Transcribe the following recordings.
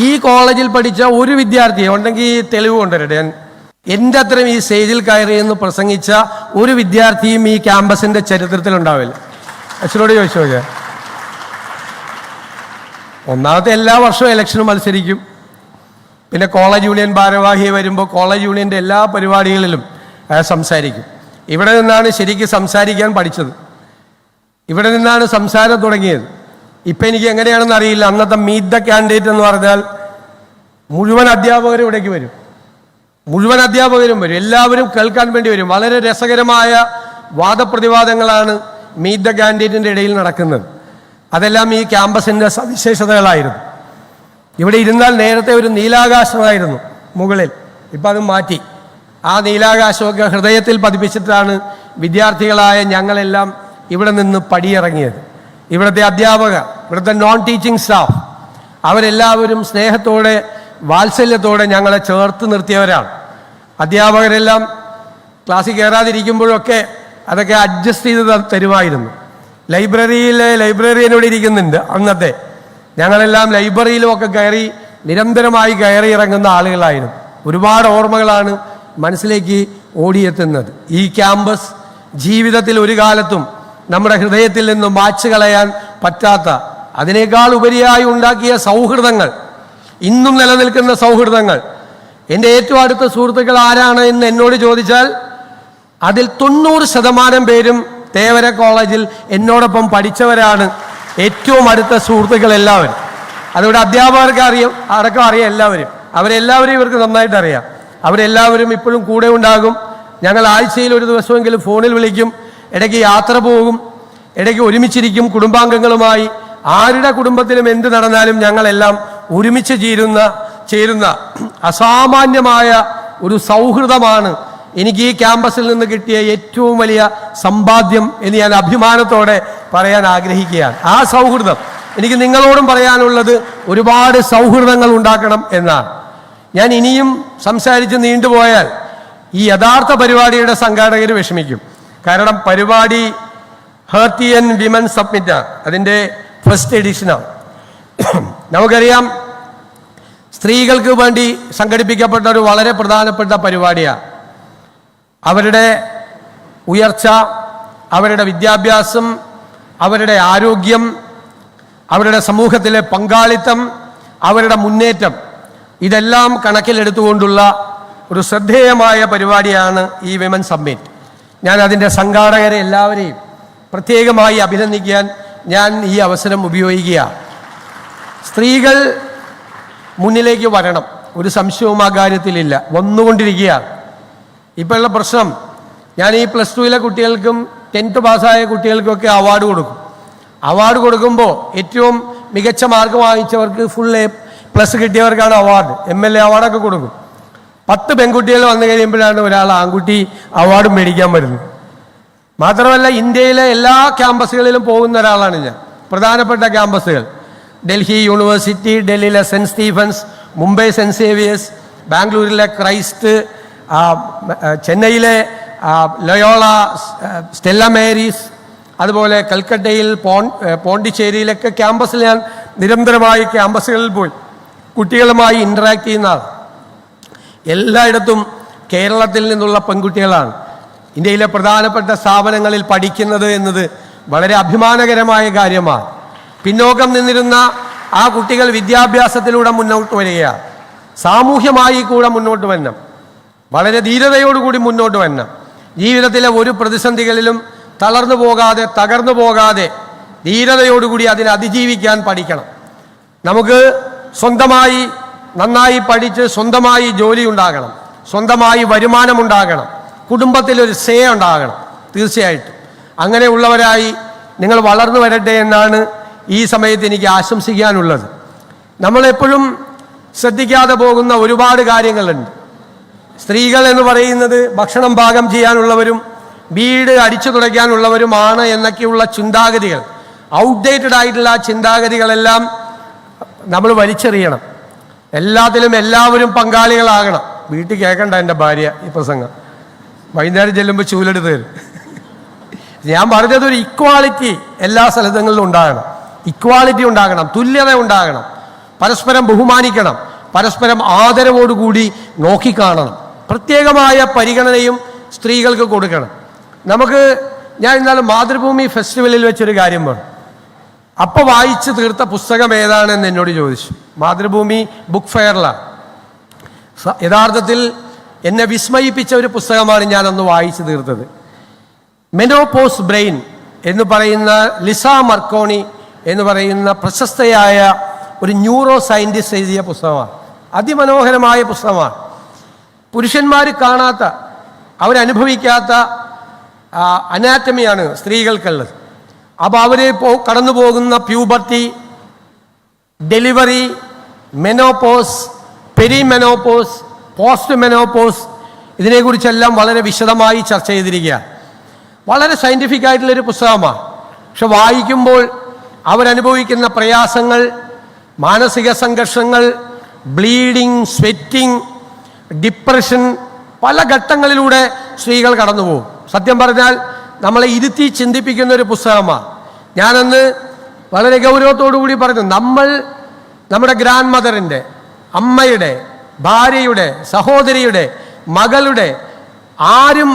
ഈ കോളേജിൽ പഠിച്ച ഒരു വിദ്യാർത്ഥി ഉണ്ടെങ്കിൽ തെളിവ് കൊണ്ടുവരട്ടെ. എൻ്റെ അത്രയും ഈ സ്റ്റേജിൽ കയറി എന്ന് പ്രസംഗിച്ച ഒരു വിദ്യാർത്ഥിയും ഈ ക്യാമ്പസിൻ്റെ ചരിത്രത്തിൽ ഉണ്ടാവില്ല. അച്ഛനോട് ചോദിച്ചു നോക്കിയാൽ. ഒന്നാമത്തെ എല്ലാ വർഷവും ഇലക്ഷനും മത്സരിക്കും. പിന്നെ കോളേജ് യൂണിയൻ ഭാരവാഹി വരുമ്പോൾ കോളേജ് യൂണിയൻ്റെ എല്ലാ പരിപാടികളിലും സംസാരിക്കും. ഇവിടെ നിന്നാണ് ശരിക്കും സംസാരിക്കാൻ പഠിച്ചത്. ഇവിടെ നിന്നാണ് സംസാരം തുടങ്ങിയത്. ഇപ്പം എനിക്ക് എങ്ങനെയാണെന്ന് അറിയില്ല. അന്നത്തെ മീറ്റ് ദ കാൻഡിഡേറ്റ് എന്ന് പറഞ്ഞാൽ മുഴുവൻ അധ്യാപകരും ഇവിടേക്ക് വരും. മുഴുവൻ അധ്യാപകരും വരും. എല്ലാവരും കേൾക്കാൻ വേണ്ടി വരും. വളരെ രസകരമായ വാദപ്രതിവാദങ്ങളാണ് മീറ്റ് ദ കാൻഡിഡേറ്റിൻ്റെ ഇടയിൽ നടക്കുന്നത്. അതെല്ലാം ഈ ക്യാമ്പസിൻ്റെ സവിശേഷതകളായിരുന്നു. ഇവിടെ ഇരുന്നാൽ നേരത്തെ ഒരു നീലാകാശമായിരുന്നു മുകളിൽ. ഇപ്പം അത് മാറ്റി. ആ നീലാകാശമൊക്കെ ഹൃദയത്തിൽ പതിപ്പിച്ചിട്ടാണ് വിദ്യാർത്ഥികളായ ഞങ്ങളെല്ലാം ഇവിടെ നിന്ന് പടിയിറങ്ങിയത്. ഇവിടുത്തെ അധ്യാപകർ, ഇവിടുത്തെ നോൺ ടീച്ചിങ് സ്റ്റാഫ്, അവരെല്ലാവരും സ്നേഹത്തോടെ വാത്സല്യത്തോടെ ഞങ്ങളെ ചേർത്ത് നിർത്തിയവരാണ്. അധ്യാപകരെല്ലാം ക്ലാസ്സിൽ കയറാതിരിക്കുമ്പോഴൊക്കെ അതൊക്കെ അഡ്ജസ്റ്റ് ചെയ്ത് തരുമായിരുന്നു. ലൈബ്രറിയനോട് ഇരിക്കുന്നുണ്ട് അന്നത്തെ. ഞങ്ങളെല്ലാം ലൈബ്രറിയിലും ഒക്കെ കയറി നിരന്തരമായി കയറി ഇറങ്ങുന്ന ആളുകളായിരുന്നു. ഒരുപാട് ഓർമ്മകളാണ് മനസ്സിലേക്ക് ഓടിയെത്തുന്നത്. ഈ ക്യാമ്പസ് ജീവിതത്തിൽ ഒരു കാലത്തും നമ്മുടെ ഹൃദയത്തിൽ നിന്ന് മായ്ച്ചു കളയാൻ പറ്റാത്ത, അതിനേക്കാൾ ഉപരിയായി ഉണ്ടാക്കിയ സൗഹൃദങ്ങൾ, ഇന്നും നിലനിൽക്കുന്ന സൗഹൃദങ്ങൾ. എൻ്റെ ഏറ്റവും അടുത്ത സുഹൃത്തുക്കൾ ആരാണ് എന്ന് എന്നോട് ചോദിച്ചാൽ അതിൽ 90% പേരും തേവര കോളേജിൽ എന്നോടൊപ്പം പഠിച്ചവരാണ്. ഏറ്റവും അടുത്ത സുഹൃത്തുക്കൾ എല്ലാവരും. അതിവിടെ അധ്യാപകർക്ക് അടക്കം അറിയാം. അവരെല്ലാവരും ഇവർക്ക് നന്നായിട്ട് അറിയാം. അവരെല്ലാവരും ഇപ്പോഴും കൂടെ ഉണ്ടാകും. ഞങ്ങൾ ആഴ്ചയിൽ ഒരു ദിവസമെങ്കിലും ഫോണിൽ വിളിക്കും. ഇടയ്ക്ക് യാത്ര പോകും. ഇടയ്ക്ക് ഒരുമിച്ചിരിക്കും കുടുംബാംഗങ്ങളുമായി. ആരുടെ കുടുംബത്തിലും എന്ത് നടന്നാലും ഞങ്ങളെല്ലാം ഒരുമിച്ച് ചേരുന്ന അസാമാന്യമായ ഒരു സൗഹൃദമാണ് എനിക്ക് ഈ ക്യാമ്പസിൽ നിന്ന് കിട്ടിയ ഏറ്റവും വലിയ സമ്പാദ്യം എന്ന് ഞാൻ അഭിമാനത്തോടെ പറയാൻ ആഗ്രഹിക്കുകയാണ്. ആ സൗഹൃദം എനിക്ക് നിങ്ങളോടും പറയാനുള്ളത്, ഒരുപാട് സൗഹൃദങ്ങൾ ഉണ്ടാക്കണം എന്നാണ്. ഞാൻ ഇനിയും സംസാരിച്ച് നീണ്ടുപോയാൽ ഈ യഥാർത്ഥ പരിപാടിയുടെ സംഘാടകർ വിഷമിക്കും. കാരണം പരിപാടി ഹേർത്തിയൻ വിമൻ സബ്മിറ്റാണ്. അതിൻ്റെ ഫസ്റ്റ് എഡിഷനാണ്. നമുക്കറിയാം, സ്ത്രീകൾക്ക് വേണ്ടി സംഘടിപ്പിക്കപ്പെട്ട ഒരു വളരെ പ്രധാനപ്പെട്ട പരിപാടിയാണ്. അവരുടെ ഉയർച്ച, അവരുടെ വിദ്യാഭ്യാസം, അവരുടെ ആരോഗ്യം, അവരുടെ സമൂഹത്തിലെ പങ്കാളിത്തം, അവരുടെ മുന്നേറ്റം, ഇതെല്ലാം കണക്കിലെടുത്തുകൊണ്ടുള്ള ഒരു ശ്രദ്ധേയമായ പരിപാടിയാണ് ഈ വിമൻ സബ്മിറ്റ്. ഞാൻ അതിൻ്റെ സംഘാടകരെ എല്ലാവരെയും പ്രത്യേകമായി അഭിനന്ദിക്കാൻ ഞാൻ ഈ അവസരം ഉപയോഗിക്കുകയാണ്. സ്ത്രീകൾ മുന്നിലേക്ക് വരണം, ഒരു സംശയവും ആ കാര്യത്തിലില്ല. വന്നുകൊണ്ടിരിക്കുകയാണ്. ഇപ്പോഴുള്ള പ്രശ്നം, ഞാൻ ഈ +2 കുട്ടികൾക്കും 10th പാസ്സായ കുട്ടികൾക്കൊക്കെ അവാർഡ് കൊടുക്കും. അവാർഡ് കൊടുക്കുമ്പോൾ ഏറ്റവും മികച്ച മാർക്ക് വാങ്ങിച്ചവർക്ക് ഫുൾ A+ കിട്ടിയവർക്കാണ് അവാർഡ്. MLA അവാർഡൊക്കെ കൊടുക്കും. 10 പെൺകുട്ടികൾ വന്നു കഴിയുമ്പോഴാണ് ഒരാൾ ആൺകുട്ടി അവാർഡ് മേടിക്കാൻ വരുന്നത്. മാത്രമല്ല, ഇന്ത്യയിലെ എല്ലാ ക്യാമ്പസുകളിലും പോകുന്ന ഒരാളാണ് ഞാൻ. പ്രധാനപ്പെട്ട ക്യാമ്പസുകൾ: ഡൽഹി യൂണിവേഴ്സിറ്റി, ഡൽഹിയിലെ saint Stephen's, Mumbai saint Xavier's, ബാംഗ്ലൂരിലെ ക്രൈസ്റ്റ്, ചെന്നൈയിലെ ലയോള സ്റ്റെല്ല മേരീസ്, അതുപോലെ കൽക്കട്ടയിൽ പോണ്ടിച്ചേരിയിലൊക്കെ ക്യാമ്പസിൽ ഞാൻ നിരന്തരമായി ക്യാമ്പസുകളിൽ പോയി കുട്ടികളുമായി ഇൻറ്ററാക്ട് ചെയ്യുന്ന ആൾ. എല്ലായിടത്തും കേരളത്തിൽ നിന്നുള്ള പെൺകുട്ടികളാണ് ഇന്ത്യയിലെ പ്രധാനപ്പെട്ട സ്ഥാപനങ്ങളിൽ പഠിക്കുന്നത് എന്നത് വളരെ അഭിമാനകരമായ കാര്യമാണ്. പിന്നോക്കം നിന്നിരുന്ന ആ കുട്ടികൾ വിദ്യാഭ്യാസത്തിലൂടെ മുന്നോട്ട് വരികയാണ്. സാമൂഹ്യമായി കൂടെ മുന്നോട്ട് വരണം, വളരെ ധീരതയോടുകൂടി മുന്നോട്ട് വരണം. ജീവിതത്തിലെ ഒരു പ്രതിസന്ധികളിലും തളർന്നു പോകാതെ, തകർന്നു പോകാതെ ധീരതയോടുകൂടി അതിനെ അതിജീവിക്കാൻ പഠിക്കണം. നമുക്ക് സ്വന്തമായി നന്നായി പഠിച്ച് സ്വന്തമായി ജോലി ഉണ്ടാകണം, സ്വന്തമായി വരുമാനമുണ്ടാകണം, കുടുംബത്തിലൊരു ഉണ്ടാകണം. തീർച്ചയായിട്ടും അങ്ങനെയുള്ളവരായി നിങ്ങൾ വളർന്നു വരട്ടെ എന്നാണ് ഈ സമയത്ത് എനിക്ക് ആശംസിക്കാനുള്ളത്. നമ്മളെപ്പോഴും ശ്രദ്ധിക്കാതെ പോകുന്ന ഒരുപാട് കാര്യങ്ങളുണ്ട്. സ്ത്രീകൾ എന്ന് പറയുന്നത് ഭക്ഷണം പാകം ചെയ്യാനുള്ളവരും വീട് അടിച്ചു തുടയ്ക്കാനുള്ളവരുമാണ് എന്നൊക്കെയുള്ള ചിന്താഗതികൾ, ഔട്ട്ഡേറ്റഡ് ആയിട്ടുള്ള ചിന്താഗതികളെല്ലാം നമ്മൾ വലിച്ചെറിയണം. എല്ലാത്തിലും എല്ലാവരും പങ്കാളികളാകണം. വീട്ടിൽ കേൾക്കണ്ട എൻ്റെ ഭാര്യ ഈ പ്രസംഗം, വൈകുന്നേരം ചെല്ലുമ്പോൾ ചൂലെടുത്ത് തരും. ഞാൻ പറഞ്ഞത് ഒരു ഇക്വാളിറ്റി എല്ലാ സ്ഥലങ്ങളിലും ഉണ്ടാകണം. ഇക്വാളിറ്റി ഉണ്ടാകണം, തുല്യത ഉണ്ടാകണം. പരസ്പരം ബഹുമാനിക്കണം, പരസ്പരം ആദരവോടുകൂടി നോക്കിക്കാണണം, പ്രത്യേകമായ പരിഗണനയും സ്ത്രീകൾക്ക് കൊടുക്കണം. ഞാൻ ഇന്നാൾ മാതൃഭൂമി ഫെസ്റ്റിവലിൽ വെച്ചൊരു കാര്യം പറഞ്ഞു. അപ്പോൾ വായിച്ചു തീർത്ത പുസ്തകം ഏതാണെന്ന് എന്നോട് ചോദിച്ചു. മാതൃഭൂമി ബുക്ക് ഫെയറിലാണ്. യഥാർത്ഥത്തിൽ എന്നെ വിസ്മയിപ്പിച്ച ഒരു പുസ്തകമാണ് ഞാനന്ന് വായിച്ചു തീർത്തത്. മെനോപോസ് ബ്രെയിൻ എന്ന് പറയുന്ന ലിസ മർക്കോണി എന്ന് പറയുന്ന പ്രശസ്തയായ ഒരു ന്യൂറോ സയൻറ്റിസ്റ്റ് എഴുതിയ പുസ്തകമാണ്. അതിമനോഹരമായ പുസ്തകമാണ്. പുരുഷന്മാർ കാണാത്ത, അവരനുഭവിക്കാത്ത അനാറ്റമിയാണ് സ്ത്രീകൾക്കുള്ളത്. അപ്പോൾ അവർ കടന്നു പോകുന്ന puberty, delivery, menopause, perimenopause, post menopause, ഇതിനെക്കുറിച്ചെല്ലാം വളരെ വിശദമായി ചർച്ച ചെയ്തിരിക്കുക. വളരെ സയൻറ്റിഫിക് ആയിട്ടുള്ളൊരു പുസ്തകമാണ്. പക്ഷെ വായിക്കുമ്പോൾ അവരനുഭവിക്കുന്ന പ്രയാസങ്ങൾ, മാനസിക സംഘർഷങ്ങൾ, ബ്ലീഡിങ്, സ്വെറ്റിംഗ്, ഡിപ്രഷൻ, പല ഘട്ടങ്ങളിലൂടെ സ്ത്രീകൾ കടന്നു പോകും. സത്യം പറഞ്ഞാൽ നമ്മളെ ഇരുത്തി ചിന്തിപ്പിക്കുന്ന ഒരു പുസ്തകമാണ്. ഞാനന്ന് വളരെ ഗൗരവത്തോടു പറഞ്ഞു, നമ്മുടെ ഗ്രാൻഡ് മദറിൻ്റെ, അമ്മയുടെ, ഭാര്യയുടെ, സഹോദരിയുടെ, മകളുടെ ആരും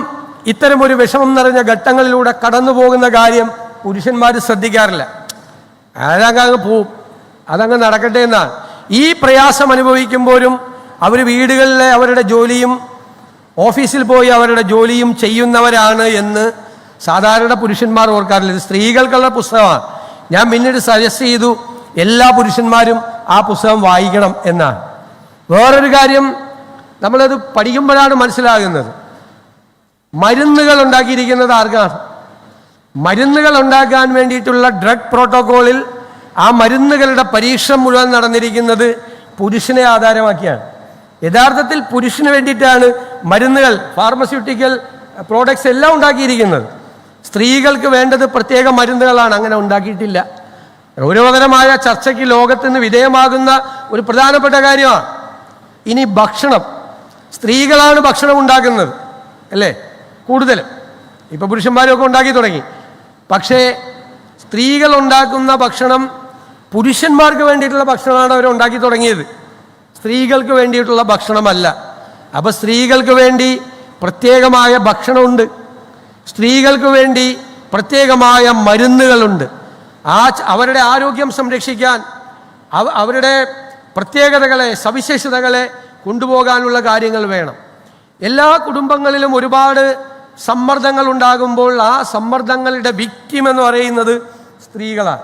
ഇത്തരമൊരു വിഷമം നിറഞ്ഞ ഘട്ടങ്ങളിലൂടെ കടന്നു പോകുന്ന കാര്യം പുരുഷന്മാർ ശ്രദ്ധിക്കാറില്ല. അതങ്ങ് പോവും, അതങ്ങ് നടക്കട്ടെ എന്നാണ്. ഈ പ്രയാസം അനുഭവിക്കുമ്പോഴും അവർ വീടുകളിലെ അവരുടെ ജോലിയും ഓഫീസിൽ പോയി അവരുടെ ജോലിയും ചെയ്യുന്നവരാണ് എന്ന് സാധാരണ പുരുഷന്മാർ ഓർക്കാറില്ല. ഇത് സ്ത്രീകൾക്കുള്ള പുസ്തകമാണ്. ഞാൻ പിന്നീട് സജസ്റ്റ് ചെയ്തു എല്ലാ പുരുഷന്മാരും ആ പുസ്തകം വായിക്കണം എന്നാണ്. വേറൊരു കാര്യം, നമ്മളത് പഠിക്കുമ്പോഴാണ് മനസ്സിലാകുന്നത്, മരുന്നുകൾ ഉണ്ടാക്കിയിരിക്കുന്നത് ആർക്കാണ്? മരുന്നുകൾ ഉണ്ടാക്കാൻ വേണ്ടിയിട്ടുള്ള ഡ്രഗ് പ്രോട്ടോക്കോളിൽ ആ മരുന്നുകളുടെ പരീക്ഷണം മുഴുവൻ നടന്നിരിക്കുന്നത് പുരുഷനെ ആധാരമാക്കിയാണ്. യഥാർത്ഥത്തിൽ പുരുഷന് വേണ്ടിയിട്ടാണ് മരുന്നുകൾ, ഫാർമസ്യൂട്ടിക്കൽ പ്രോഡക്ട്സ് എല്ലാം ഉണ്ടാക്കിയിരിക്കുന്നത്. സ്ത്രീകൾക്ക് വേണ്ടത് പ്രത്യേക മരുന്നുകളാണ്, അങ്ങനെ ഉണ്ടാക്കിയിട്ടില്ല. ഗൗരവതരമായ ചർച്ചയ്ക്ക് ലോകത്തിന് വിധേയമാകുന്ന ഒരു പ്രധാനപ്പെട്ട കാര്യമാണ്. ഇനി ഭക്ഷണം, സ്ത്രീകളാണ് ഭക്ഷണം ഉണ്ടാക്കുന്നത് അല്ലേ കൂടുതലും. ഇപ്പോൾ പുരുഷന്മാരൊക്കെ ഉണ്ടാക്കി തുടങ്ങി. പക്ഷേ സ്ത്രീകൾ ഉണ്ടാക്കുന്ന ഭക്ഷണം പുരുഷന്മാർക്ക് വേണ്ടിയിട്ടുള്ള ഭക്ഷണമാണ് അവർ ഉണ്ടാക്കി തുടങ്ങിയത്, സ്ത്രീകൾക്ക് വേണ്ടിയിട്ടുള്ള ഭക്ഷണമല്ല. അപ്പോൾ സ്ത്രീകൾക്ക് വേണ്ടി പ്രത്യേകമായ ഭക്ഷണമുണ്ട്, സ്ത്രീകൾക്ക് വേണ്ടി പ്രത്യേകമായ മരുന്നുകളുണ്ട്. അവരുടെ ആരോഗ്യം സംരക്ഷിക്കാൻ, അവരുടെ പ്രത്യേകതകളെ, സവിശേഷതകളെ കൊണ്ടുപോകാനുള്ള കാര്യങ്ങൾ വേണം. എല്ലാ കുടുംബങ്ങളിലും ഒരുപാട് സമ്മർദ്ദങ്ങൾ ഉണ്ടാകുമ്പോൾ ആ സമ്മർദ്ദങ്ങളുടെ വിക്ടിം എന്ന് പറയുന്നത് സ്ത്രീകളാണ്.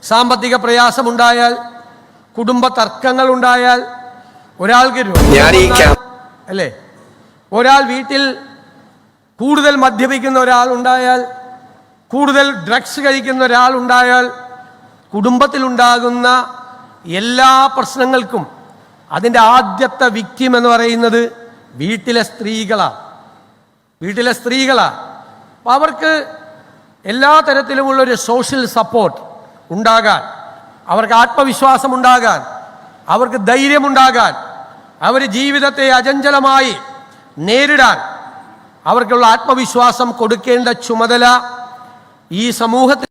സാമ്പത്തിക പ്രയാസമുണ്ടായാൽ, കുടുംബ തർക്കങ്ങൾ ഉണ്ടായാൽ, ഒരാൾക്ക് അല്ലേ, ഒരാൾ വീട്ടിൽ കൂടുതൽ മദ്യപിക്കുന്ന ഒരാളുണ്ടായാൽ, കൂടുതൽ ഡ്രഗ്സ് കഴിക്കുന്ന ഒരാളുണ്ടായാൽ, കുടുംബത്തിലുണ്ടാകുന്ന എല്ലാ പ്രശ്നങ്ങൾക്കും അതിൻ്റെ ആദ്യത്തെ വിക്ടിം എന്ന് പറയുന്നത് വീട്ടിലെ സ്ത്രീകളാണ്. അപ്പം അവർക്ക് എല്ലാ തരത്തിലുമുള്ളൊരു സോഷ്യൽ സപ്പോർട്ട് ഉണ്ടാകാൻ, അവർക്ക് ആത്മവിശ്വാസം ഉണ്ടാകാൻ, അവർക്ക് ധൈര്യമുണ്ടാകാൻ, അവർ ജീവിതത്തെ അചഞ്ചലമായി നേരിടാൻ അവർക്കുള്ള ആത്മവിശ്വാസം കൊടുക്കേണ്ട ചുമതല ഈ സമൂഹത്തിൽ.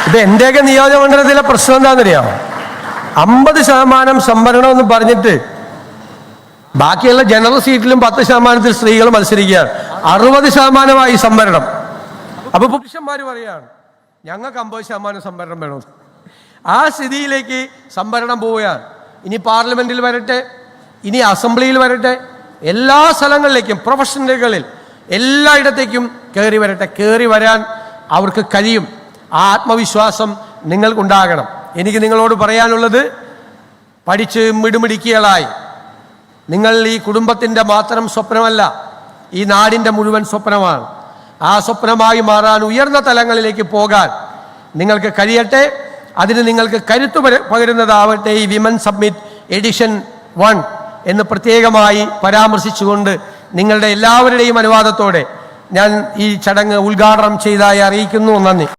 ഇത് എൻ്റെയൊക്കെ നിയോജകമണ്ഡലത്തിലെ പ്രശ്നം എന്താണെന്നറിയാമോ? 50% സംവരണം എന്ന് പറഞ്ഞിട്ട് ബാക്കിയുള്ള ജനറൽ സീറ്റിലും 10% സ്ത്രീകൾ മത്സരിക്കുകയാണ്. 60% സംവരണം. അപ്പൊ പുരുഷന്മാർ പറയാണ് ഞങ്ങൾക്ക് 50% സംവരണം വേണം. ആ സ്ഥിതിയിലേക്ക് സംവരണം പോവുകയാണ്. ഇനി പാർലമെന്റിൽ വരട്ടെ, ഇനി അസംബ്ലിയിൽ വരട്ടെ, എല്ലാ സ്ഥലങ്ങളിലേക്കും, പ്രൊഫഷണലുകളിൽ എല്ലായിടത്തേക്കും കയറി വരട്ടെ. കയറി വരാൻ അവർക്ക് കഴിയും. ആ ആത്മവിശ്വാസം നിങ്ങൾക്കുണ്ടാകണം. എനിക്ക് നിങ്ങളോട് പറയാനുള്ളത്, പഠിച്ച് മിടുമിടുക്കികളായി നിങ്ങൾ ഈ കുടുംബത്തിൻ്റെ മാത്രം സ്വപ്നമല്ല, ഈ നാടിൻ്റെ മുഴുവൻ സ്വപ്നമാണ്. ആ സ്വപ്നമായി മാറാൻ, ഉയർന്ന തലങ്ങളിലേക്ക് പോകാൻ നിങ്ങൾക്ക് കഴിയട്ടെ. അതിന് നിങ്ങൾക്ക് കരുത്തു പകരുന്നതാവട്ടെ ഈ വിമൻ സബ്മിറ്റ് എഡിഷൻ 1 എന്ന് പ്രത്യേകമായി പരാമർശിച്ചുകൊണ്ട് നിങ്ങളുടെ എല്ലാവരുടെയും അനുവാദത്തോടെ ഞാൻ ഈ ചടങ്ങ് ഉദ്ഘാടനം ചെയ്തതായി അറിയിക്കുന്നു. നന്ദി.